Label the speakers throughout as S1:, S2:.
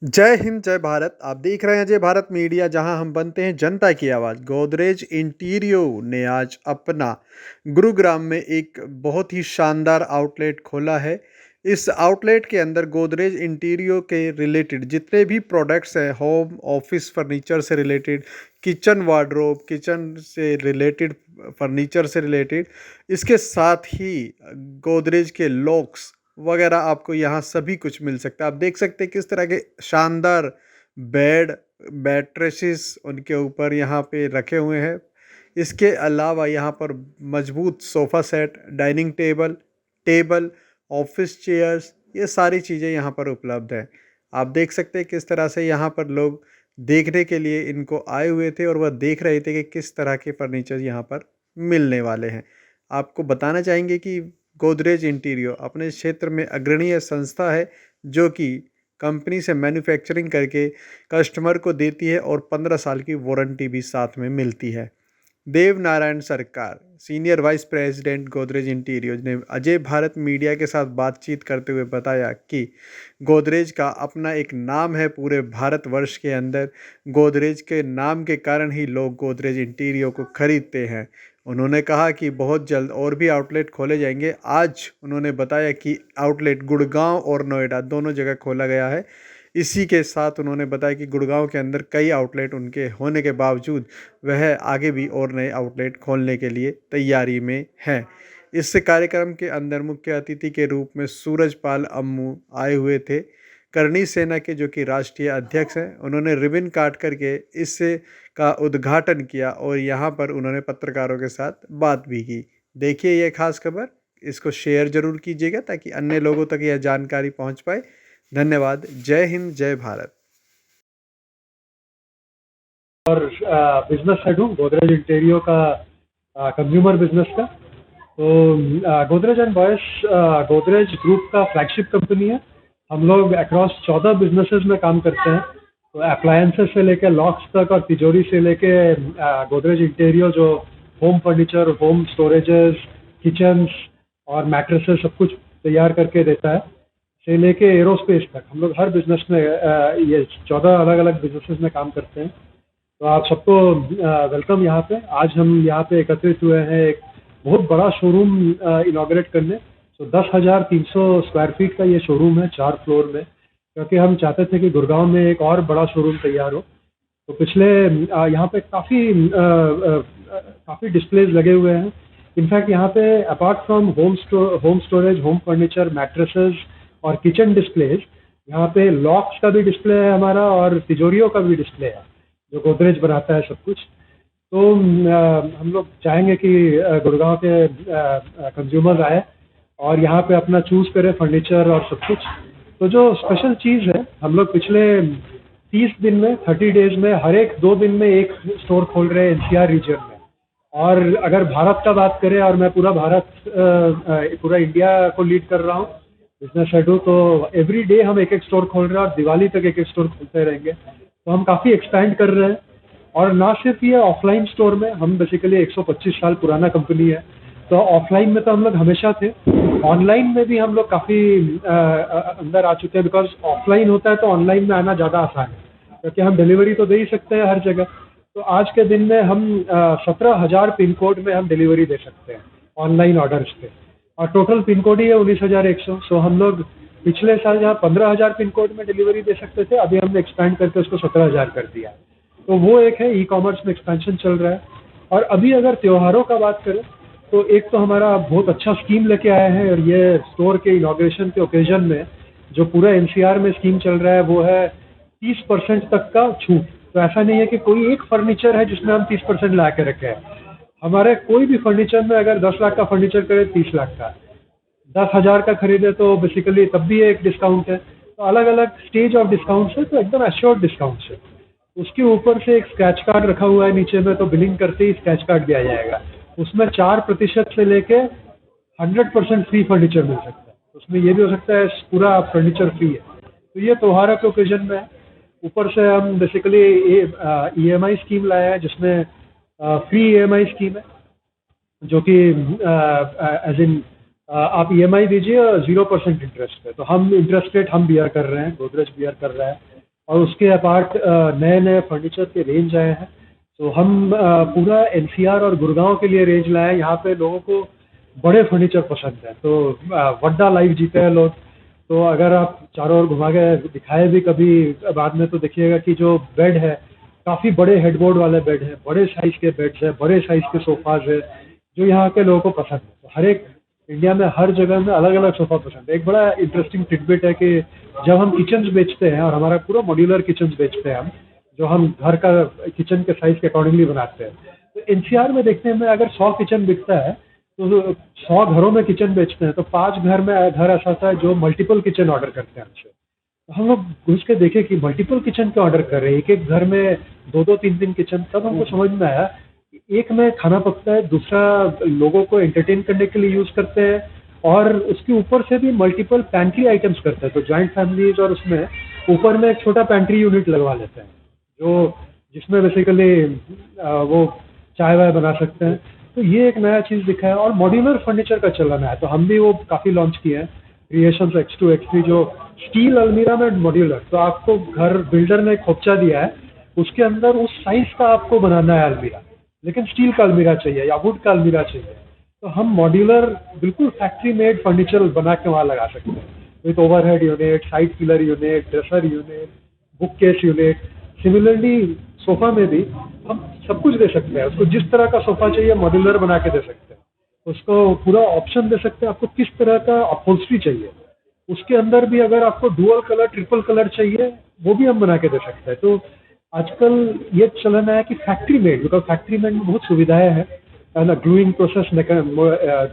S1: जय हिंद, जय भारत। आप देख रहे हैं जय भारत मीडिया, जहां हम बनते हैं जनता की आवाज़। गोदरेज इंटीरियो ने आज अपना गुरुग्राम में एक बहुत ही शानदार आउटलेट खोला है। इस आउटलेट के अंदर गोदरेज इंटीरियो के रिलेटेड जितने भी प्रोडक्ट्स हैं, होम ऑफिस फर्नीचर से रिलेटेड, किचन वार्डरोब, किचन से रिलेटेड, फर्नीचर से रिलेटेड, इसके साथ ही गोदरेज के लॉक्स वगैरह आपको यहाँ सभी कुछ मिल सकता है। आप देख सकते हैं किस तरह के शानदार बेड, मैट्रेसेस उनके ऊपर यहाँ पे रखे हुए हैं। इसके अलावा यहाँ पर मजबूत sofa set, dining table, table, office chairs, ये सारी चीज़ें यहाँ पर उपलब्ध हैं। आप देख सकते हैं किस तरह से यहाँ पर लोग देखने के लिए इनको आए हुए थे और वह देख रहे थे कि किस तरह के फर्नीचर यहाँ पर मिलने वाले हैं। आपको बताना चाहेंगे कि गोदरेज इंटीरियो अपने क्षेत्र में अग्रणीय संस्था है, जो कि कंपनी से मैन्युफैक्चरिंग करके कस्टमर को देती है और 15 साल की वारंटी भी साथ में मिलती है। देव नारायण सरकार, सीनियर वाइस प्रेसिडेंट गोदरेज इंटीरियो, ने अजय भारत मीडिया के साथ बातचीत करते हुए बताया कि गोदरेज का अपना एक नाम है पूरे भारतवर्ष के अंदर। गोदरेज के नाम के कारण ही लोग गोदरेज इंटीरियो को खरीदते हैं। उन्होंने कहा कि बहुत जल्द और भी आउटलेट खोले जाएंगे। आज उन्होंने बताया कि आउटलेट गुड़गांव और नोएडा दोनों जगह खोला गया है। इसी के साथ उन्होंने बताया कि गुड़गांव के अंदर कई आउटलेट उनके होने के बावजूद वह आगे भी और नए आउटलेट खोलने के लिए तैयारी में हैं। इस कार्यक्रम के अंदर मुख्य अतिथि के रूप में सूरजपाल अम्मू आए हुए थे। करणी सेना के जो कि राष्ट्रीय अध्यक्ष हैं, उन्होंने रिबन काट करके इससे का उद्घाटन किया और यहाँ पर उन्होंने पत्रकारों के साथ बात भी की। देखिए ये खास खबर, इसको शेयर ज़रूर कीजिएगा ताकि अन्य लोगों तक यह जानकारी पहुँच पाए। धन्यवाद। जय हिंद, जय भारत।
S2: और बिजनेस हेड हूँ गोदरेज इंटीरियो का, कंज्यूमर बिजनेस का। तो Godrej and Boyce Godrej group का फ्लैगशिप कंपनी है। हम लोग अक्रॉस 14 बिजनेसेस में काम करते हैं। तो अप्लायंसेस से लेके लॉक्स तक और तिजोरी से लेके गोदरेज इंटीरियो जो home furniture, home storages, kitchens और मैट्रेसेस सब कुछ तैयार करके देता है, से लेके एरोस्पेस तक। हम लोग हर बिजनेस में ये 14 अलग अलग बिजनेसेस में काम करते हैं। तो आप सबको वेलकम यहाँ पे। आज हम यहाँ पे एकत्रित हुए हैं एक बहुत बड़ा शोरूम इनॉग्रेट करने। तो 10,300 स्क्वायर फीट का ये शोरूम है 4 फ्लोर में, क्योंकि हम चाहते थे कि गुड़गांव में एक और बड़ा शोरूम तैयार हो। तो पिछले यहाँ पे काफ़ी डिस्प्लेज लगे हुए हैं। इनफैक्ट यहाँ पे apart from home storage, home furniture, mattresses और किचन डिस्प्लेज, यहाँ पे लॉक्स का भी डिस्प्ले है हमारा और तिजोरियों का भी डिस्प्ले है जो गोदरेज बनाता है सब कुछ। तो हम लोग चाहेंगे कि गुड़गांव के कंज्यूमर्स आए और यहाँ पे अपना चूज करें फर्नीचर और सब कुछ। तो जो स्पेशल चीज़ है, हम लोग पिछले 30 दिन में, 30 डेज में, हर एक 2 दिन में एक स्टोर खोल रहे हैं एनसीआर रीजन में। और अगर भारत का बात करें, और मैं पूरा इंडिया को लीड कर रहा हूँ, बिजनेस हेड हूँ, तो एवरी डे हम एक एक स्टोर खोल रहे हैं और दिवाली तक एक एक स्टोर खोलते रहेंगे। तो हम काफ़ी एक्सपैंड कर रहे हैं। और ना सिर्फ ये ऑफलाइन स्टोर में, हम बेसिकली 125 साल पुराना कंपनी है, तो ऑफलाइन में तो हम लोग हमेशा थे। ऑनलाइन में भी हम लोग काफ़ी अंदर आ चुके हैं, बिकॉज ऑफलाइन होता है तो ऑनलाइन में आना ज़्यादा आसान है, क्योंकि हम डिलीवरी तो दे ही सकते हैं हर जगह। तो आज के दिन में हम 17,000 पिन कोड में हम डिलीवरी दे सकते हैं ऑनलाइन ऑर्डर्स पे। और टोटल पिन कोड ही है 19,100। सो हम लोग पिछले साल जहाँ 15,000 पिन कोड में डिलीवरी दे सकते थे, अभी हमने एक्सपैंड करके उसको 17,000 कर दिया। तो वो एक है, ई कॉमर्स में एक्सपेंशन चल रहा है। और अभी अगर त्योहारों का बात करें, तो एक तो हमारा बहुत अच्छा स्कीम लेके आए हैं, और ये स्टोर के इनॉग्रेशन के ओकेजन में जो पूरा एनसीआर में स्कीम चल रहा है वो है 30% तक का छूट। तो ऐसा नहीं है कि कोई एक फर्नीचर है जिसमें हम 30% ला के रखे हैं। हमारे कोई भी फर्नीचर में अगर 10 लाख का फर्नीचर करे 30 लाख का, 10,000 का खरीदे तो बेसिकली तब भी एक डिस्काउंट है। तो अलग अलग स्टेज ऑफ डिस्काउंट है, तो एकदम एश्योर्ड डिस्काउंट है। उसके ऊपर से एक स्क्रैच कार्ड रखा हुआ है नीचे में, तो बिलिंग करते ही स्क्रैच कार्ड दिया जाएगा। उसमें 4% से लेके 100% फ्री फर्नीचर मिल सकता है। उसमें ये भी हो सकता है पूरा फर्नीचर फ्री है। तो ये त्योहारों के ओकेजन में है। ऊपर से हम बेसिकली ईएमआई स्कीम लाया है, जिसमें फ्री ईएमआई स्कीम है, जो कि एज इन आप ईएमआई दीजिए और 0% इंटरेस्ट है। तो हम इंटरेस्ट रेट हम बियर कर रहे हैं, गोदरेज बियर कर रहा है। और उसके अपार्ट नए नए फर्नीचर के रेंज आए हैं। तो हम पूरा एनसीआर और गुड़गांव के लिए रेंज लाए हैं। यहाँ पे लोगों को बड़े फर्नीचर पसंद है, तो वड्डा लाइव जीते हैं लोग। तो अगर आप चारों ओर घुमा के दिखाए भी कभी बाद में, तो देखिएगा कि जो बेड है, काफ़ी बड़े हेडबोर्ड वाले बेड है, बड़े साइज के बेड्स है, बड़े साइज के सोफाज है, जो यहाँ के लोगों को पसंद है। तो हर एक इंडिया में हर जगह में अलग अलग सोफा पसंद है। एक बड़ा इंटरेस्टिंग टिडबिट है कि जब हम किचन्स बेचते हैं, और हमारा पूरा मॉड्यूलर किचन्स बेचते हैं हम, जो हम घर का किचन के साइज के अकॉर्डिंगली बनाते हैं, तो एनसीआर में देखने में अगर 100 किचन बिकता है तो 100 घरों में किचन बेचते हैं, तो 5 घर ऐसा होता है जो मल्टीपल किचन ऑर्डर करते हैं हमसे। तो हम लोग घुस के देखे कि मल्टीपल किचन क्यों ऑर्डर कर रहे हैं, एक एक घर में 2-2 3-3 किचन। तब हमको समझ में आया, एक में खाना पकता है, दूसरा लोगों को एंटरटेन करने के लिए यूज करते हैं, और उसके ऊपर से भी मल्टीपल पैंट्री आइटम्स करते हैं। तो जॉइंट फैमिलीज, और उसमें ऊपर में एक छोटा पैंट्री यूनिट लगवा लेते हैं, जो जिसमें बेसिकली वो चाय वाय बना सकते हैं। तो ये एक नया चीज़ दिखा है। और मॉड्यूलर फर्नीचर का चलन है, तो हम भी वो काफ़ी लॉन्च किए हैं। क्रिएशंस X2 X3 जो स्टील अलमीरा में मॉड्यूलर, तो आपको घर बिल्डर ने खोपचा दिया है, उसके अंदर उस साइज का आपको बनाना है अलमीरा, लेकिन स्टील का अलमीरा चाहिए या वुड का अलमीरा चाहिए, तो हम मॉड्यूलर बिल्कुल फैक्ट्री मेड फर्नीचर बना के वहाँ लगा सकते हैं, with overhead unit, side pillar unit, dresser unit, book case unit. Similarly sofa में भी हम सब कुछ दे सकते हैं। उसको जिस तरह का सोफा चाहिए मॉड्यूलर बना के दे सकते हैं, उसको पूरा ऑप्शन दे सकते हैं, आपको किस तरह का अपहोल्स्ट्री चाहिए। उसके अंदर भी अगर आपको डुअल कलर, ट्रिपल कलर चाहिए, वो भी हम बना के दे सकते हैं। तो आजकल ये चलन है कि factory made, because factory made में बहुत सुविधाएं हैं, है ना। ग्लूइंग प्रोसेस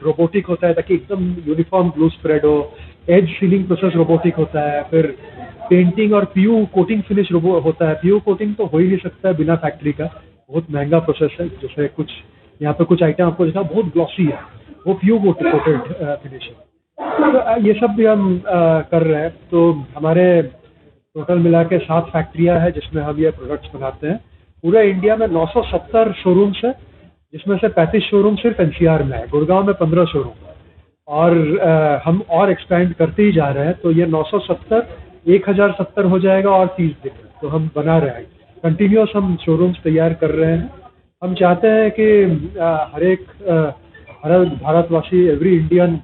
S2: रोबोटिक होता है ताकि एकदम यूनिफॉर्म ग्लू स्प्रेड हो, एज सीलिंग प्रोसेस रोबोटिक होता है, फिर पेंटिंग और पीयू कोटिंग फिनिश होता है। पीयू कोटिंग तो हो ही नहीं सकता है बिना फैक्ट्री का, बहुत महंगा प्रोसेस है। जैसे कुछ यहाँ पे कुछ आइटम आपको दिखा बहुत ग्लॉसी है, वो पीयू कोटेड फिनिश है। तो ये सब भी हम कर रहे हैं। तो हमारे टोटल मिला के 7 फैक्ट्रियाँ हैं जिसमें हम ये प्रोडक्ट्स बनाते हैं। पूरे इंडिया में 970 शोरूम्स है, जिसमें से 35 शोरूम सिर्फ एनसीआर में है। गुड़गांव में 15 शोरूम है, और हम और एक्सपैंड करते ही जा रहे हैं। तो ये 970 1070 हो जाएगा, और 30 दिन में तो हम बना रहे हैं। कंटिन्यूस हम शोरूम्स तैयार कर रहे हैं। हम चाहते हैं कि हर भारतवासी, every Indian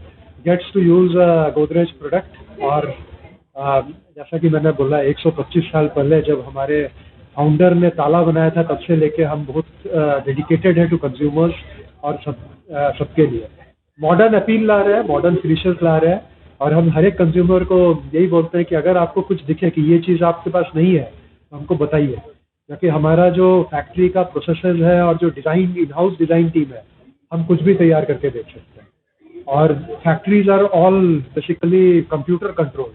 S2: gets to use Godrej product. और जैसा कि मैंने बोला, 125 साल पहले जब हमारे फाउंडर ने ताला बनाया था, तब से लेके हम बहुत डेडिकेटेड है टू कंज्यूमर्स और सबके लिए मॉडर्न अपील ला रहे हैं, मॉडर्न फिनिशर्स ला रहे हैं। और हम हर एक कंज्यूमर को यही बोलते हैं कि अगर आपको कुछ दिखे कि ये चीज़ आपके पास नहीं है, तो हमको बताइए, क्योंकि हमारा जो फैक्ट्री का प्रोसेसेस है और जो design, in house design team है, हम कुछ भी तैयार करके दे सकते हैं। और factories are all basically computer control,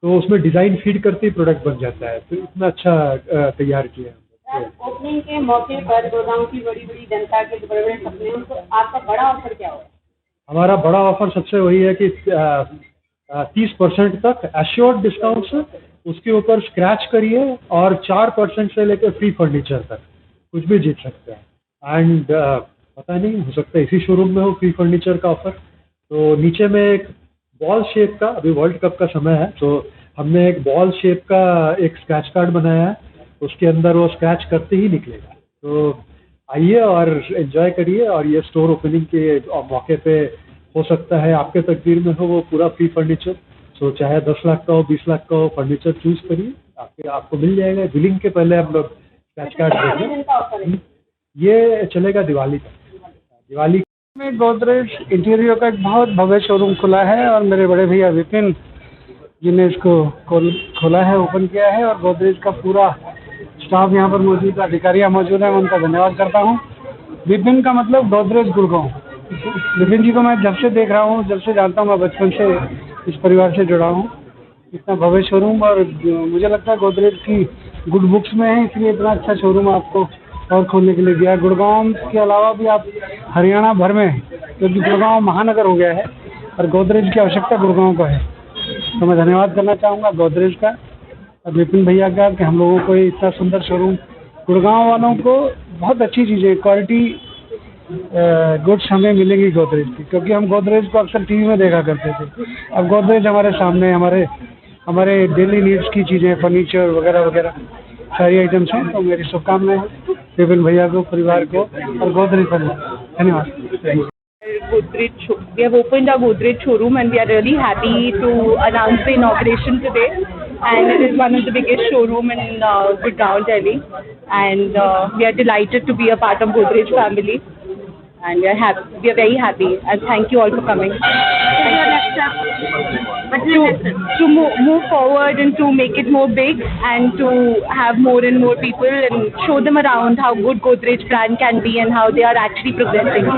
S2: तो उसमें डिज़ाइन फीड करते ही प्रोडक्ट बन जाता है। तो इतना अच्छा तैयार किया है।
S3: ओपनिंग के मौके पर गुड़गांव की बड़ी बड़ी जनता के बड़े बड़े सपने, उनको आपका बड़ा ऑफर क्या होगा?
S2: हमारा बड़ा ऑफर सबसे वही है कि 30% तक एश्योर्ड डिस्काउंट से, उसके ऊपर स्क्रैच करिए, और 4% से लेकर फ्री फर्नीचर तक कुछ भी जीत सकते हैं। एंड पता नहीं, हो सकता है इसी शोरूम में हो फ्री फर्नीचर का ऑफर। तो नीचे में एक बॉल शेप का, अभी वर्ल्ड कप का समय है, तो हमने एक बॉल शेप का एक स्क्रैच कार्ड बनाया है, उसके अंदर वो स्क्रैच करते ही निकलेगा। तो आइए और एंजॉय करिए। और ये स्टोर ओपनिंग के मौके पे हो सकता है आपके तकदीर में हो वो पूरा फ्री फर्नीचर। तो चाहे 10 लाख का हो, 20 लाख का हो, फर्नीचर चूज करिए, आपको मिल जाएगा। बिलिंग के पहले हम लोग स्क्रैच कार्ड देंगे। ये चलेगा दिवाली तक। दिवाली
S4: में गोदरेज इंटीरियर का एक बहुत भव्य शोरूम खुला है, और मेरे बड़े भैया विपिन जिन्हें इसको खोला है, ओपन किया है, और गोदरेज का पूरा स्टाफ यहाँ पर मौजूद है, अधिकारियाँ मौजूद हैं। मैं उनका धन्यवाद करता हूँ। विपिन का मतलब गोदरेज गुड़गांव। विपिन जी को मैं जब से देख रहा हूँ, जब से जानता हूँ, मैं बचपन से इस परिवार से जुड़ा हूँ। इतना भव्य शोरूम, और मुझे लगता है गोदरेज की गुड बुक्स में है, इसलिए इतना अच्छा शोरूम आपको और खोलने के लिए दिया है। गुड़गांव के अलावा भी आप हरियाणा भर में, क्योंकि गुड़गांव महानगर हो गया है और गोदरेज की आवश्यकता गुड़गांव को है, तो मैं धन्यवाद करना चाहूँगा गोदरेज का और विपिन भैया का कि हम लोगों को इतना सुंदर शोरूम, गुड़गांव वालों को बहुत अच्छी चीज़ें, क्वालिटी गुड्स हमें मिलेंगी गोदरेज की, क्योंकि हम गोदरेज को अक्सर टीवी में देखा करते थे। अब गोदरेज हमारे सामने, हमारे हमारे डेली नीड्स की चीज़ें, फर्नीचर वगैरह वगैरह सारी आइटम्स हैं। तो मेरी शुभकामनाएं हैं विपिन भैया को, परिवार को और गोदरेज परिवार। धन्यवाद।
S5: Godrej, we have opened our Godrej showroom and we are really happy to announce the inauguration today. And it is one of the biggest showroom in Gurgaon, Delhi. And we are delighted to be a part of Godrej family. And we are happy. We are very happy. And thank you all for coming. To move forward and to make it more big and to have more and more people and show them around how good Godrej brand can be and how they are actually progressing.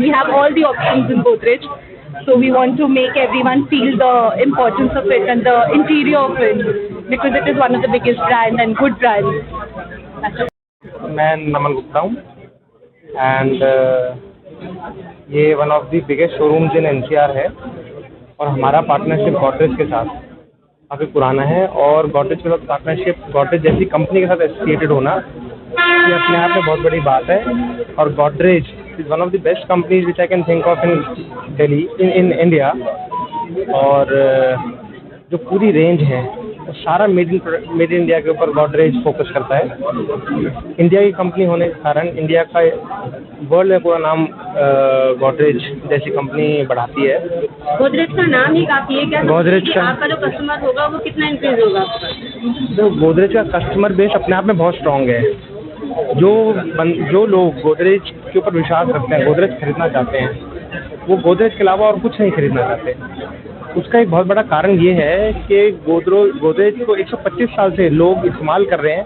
S5: We have all the options in Godrej, so we want to make everyone feel the importance of it and the interior of it because it is one of the biggest brand and good brands.
S6: मैं नमन गुप्ता हूँ and ये one of the biggest showrooms in NCR है और हमारा partnership Godrej के साथ काफ़ी पुराना है और गॉडरेज के साथ पार्टनरशिप, गॉडरेज जैसी कंपनी के साथ एसोसिएटेड होना ये अपने आप में बहुत बड़ी बात है। और Godrej is one of the best companies which I can think of in Delhi, in India. और जो पूरी रेंज है वो सारा मेड इन इंडिया के ऊपर गॉडरेज फोकस करता है। इंडिया की कंपनी होने के कारण इंडिया का वर्ल्ड में पूरा नाम गॉडरेज जैसी कंपनी बढ़ाती है।
S3: गोदरेज का नाम ही काफी है। क्या
S6: गोदरेज का
S3: आपका जो कस्टमर होगा वो कितना इंक्रीज होगा आपका?
S6: तो गोदरेज का कस्टमर बेस अपने आप में बहुत स्ट्रॉन्ग है। जो लोग गोदरेज के ऊपर विश्वास रखते हैं, गोदरेज खरीदना चाहते हैं, वो गोदरेज के अलावा और कुछ नहीं खरीदना चाहते। उसका एक बहुत बड़ा कारण ये है कि गोदरेज को 125 साल से लोग इस्तेमाल कर रहे हैं।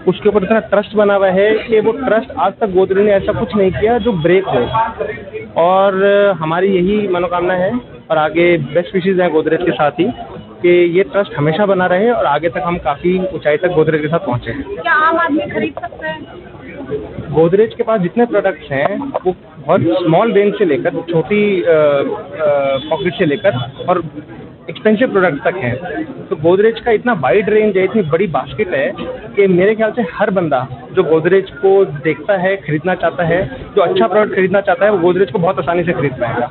S6: उसके ऊपर इतना ट्रस्ट बना हुआ है कि वो ट्रस्ट आज तक गोदरेज ने ऐसा कुछ नहीं किया जो ब्रेक हो। और हमारी यही मनोकामना है और आगे बेस्ट विशेज़ हैं गोदरेज के साथ ही कि ये ट्रस्ट हमेशा बना रहे और आगे तक हम काफ़ी ऊंचाई तक गोदरेज के साथ पहुँचे।
S3: क्या आम आदमी खरीद सकता है?
S6: गोदरेज के पास जितने प्रोडक्ट्स हैं वो बहुत स्मॉल रेंज से लेकर छोटी पॉकेट से लेकर और एक्सपेंसिव प्रोडक्ट तक हैं। तो गोदरेज का इतना वाइड रेंज है, इतनी बड़ी बास्केट है कि मेरे ख्याल से हर बंदा जो गोदरेज को देखता है, खरीदना चाहता है, जो अच्छा प्रोडक्ट खरीदना चाहता है, वो गोदरेज को बहुत आसानी से खरीद पाएगा।